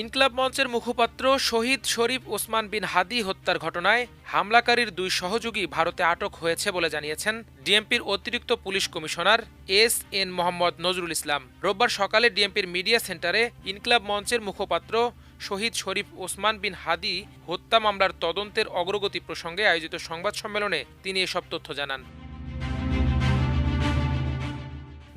ইনকিলাব মঞ্চের মুখপাত্র শহীদ শরীফ ওসমান বিন হাদি হত্যার ঘটনায় হামলাকারীর দুই সহযোগী ভারতে আটক হয়েছে বলে জানিয়েছেন ডিএমপির অতিরিক্ত police commissioner S N. Mohammad Nazrul Islam. রোববার সকালে ডিএমপির মিডিয়া সেন্টারে ইনকিলাব মঞ্চের মুখপাত্র শহীদ শরীফ ওসমান বিন হাদি হত্যা মামলার তদন্তের অগ্রগতি প্রসঙ্গে আয়োজিত সংবাদ সম্মেলনে তিনি এসব তথ্য জানান।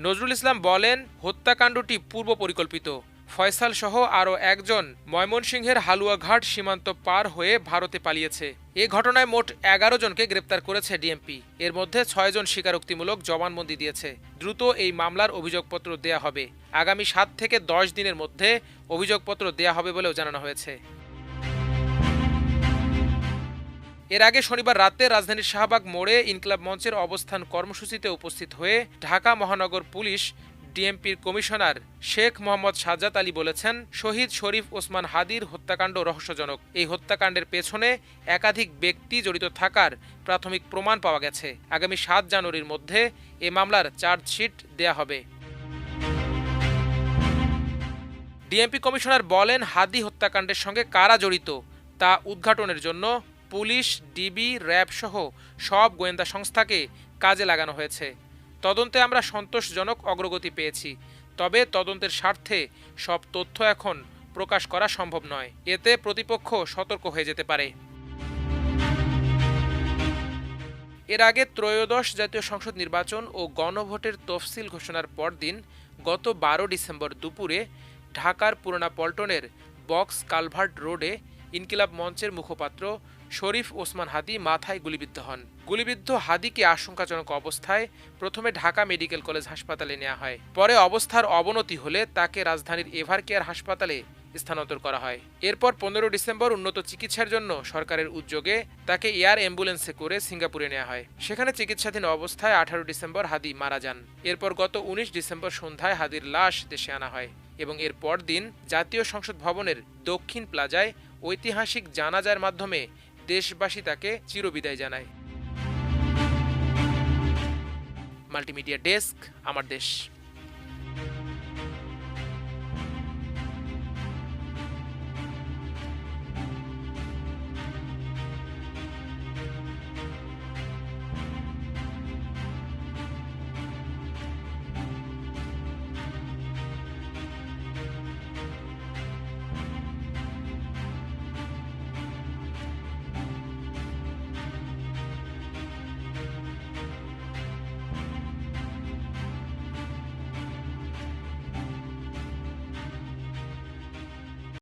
নজরুল ইসলাম বলেন, হত্যাকাণ্ডটি পূর্ব পরিকল্পিত। ফয়সাল সহ আরও একজন ময়মনসিংহের হালুয়াঘাট সীমান্ত পার হয়ে ভারতে পালিয়েছে। এ ঘটনায় মোট ১১ জনকে গ্রেপ্তার করেছে ডিএমপি। এর মধ্যে ৬ জন স্বীকারোক্তিমূলক জবানবন্দি দিয়েছে। দ্রুত এই মামলার অভিযোগপত্র দেয়া হবে। আগামী ৭ থেকে ১০ দিনের মধ্যে অভিযোগপত্র দেয়া হবে বলেও জানানো হয়েছে। এর আগে শনিবার রাতে রাজধানীর শাহবাগ মোড়ে ইনকিলাব মঞ্চের অবস্থান কর্মসূচিতে উপস্থিত হয়ে ঢাকা মহানগর পুলিশ ডিএমপির কমিশনার শেখ মোহাম্মদ সাজ্জাদ আলী বলেছেন, শহীদ শরীফ ওসমান হাদির হত্যাকাণ্ড রহস্যজনক। এই হত্যাকাণ্ডের পেছনে একাধিক ব্যক্তি জড়িত থাকার প্রাথমিক প্রমাণ পাওয়া গেছে। আগামী ৭ জানুয়ারির মধ্যে এ মামলার চার্জশিট দেয়া হবে। ডিএমপি কমিশনার বলেন, হাদি হত্যাকাণ্ডের সঙ্গে কারা জড়িত তা উদ্ঘাটনের জন্য পুলিশ, ডিবি, র্যাব সহ সব গোয়েন্দা সংস্থাকে কাজে লাগানো হয়েছে। তদন্তে আমরা সন্তোষজনক অগ্রগতি পেয়েছি, তবে তদন্তের স্বার্থে সব তথ্য এখন প্রকাশ করা সম্ভব নয়। এতে প্রতিপক্ষ সতর্ক হয়ে যেতে পারে। এর আগে ত্রয়োদশ জাতীয় সংসদ নির্বাচন ও গণভোটের তফসিল ঘোষণার পরদিন গত ১২ ডিসেম্বর দুপুরে ঢাকার পুরানা পল্টনের বক্স কালভার্ট রোডে ইনকিলাব মঞ্চের মুখপাত্র শরীফ ওসমান হাদি মাথায় গুলিবিদ্ধ হন। গুলিবিদ্ধ হাদিকে আশঙ্কাজনক অবস্থায় প্রথমে ঢাকা মেডিকেল কলেজ হাসপাতালে নেওয়া হয়। পরে অবস্থার অবনতি হলে তাকে রাজধানীর এভারকেয়ার হাসপাতালে স্থানান্তর করা হয়। এরপর ১৫ ডিসেম্বর উন্নত চিকিৎসার জন্য সরকারের উদ্যোগে তাকে এয়ার অ্যাম্বুলেন্সে করে সিঙ্গাপুরে নেওয়া হয়। সেখানে চিকিৎসাধীন অবস্থায় ১৮ ডিসেম্বর হাদি মারা যান। এরপর গত ১৯ ডিসেম্বর সন্ধ্যায় হাদির লাশ দেশে আনা হয় এবং এর পরদিন জাতীয় সংসদ ভবনের দক্ষিণ প্লাজায় ঐতিহাসিক জানাজার মাধ্যমে দেশবাসী তাকে চিরবিদায় জানায়। মাল্টিমিডিয়া ডেস্ক, আমার দেশ।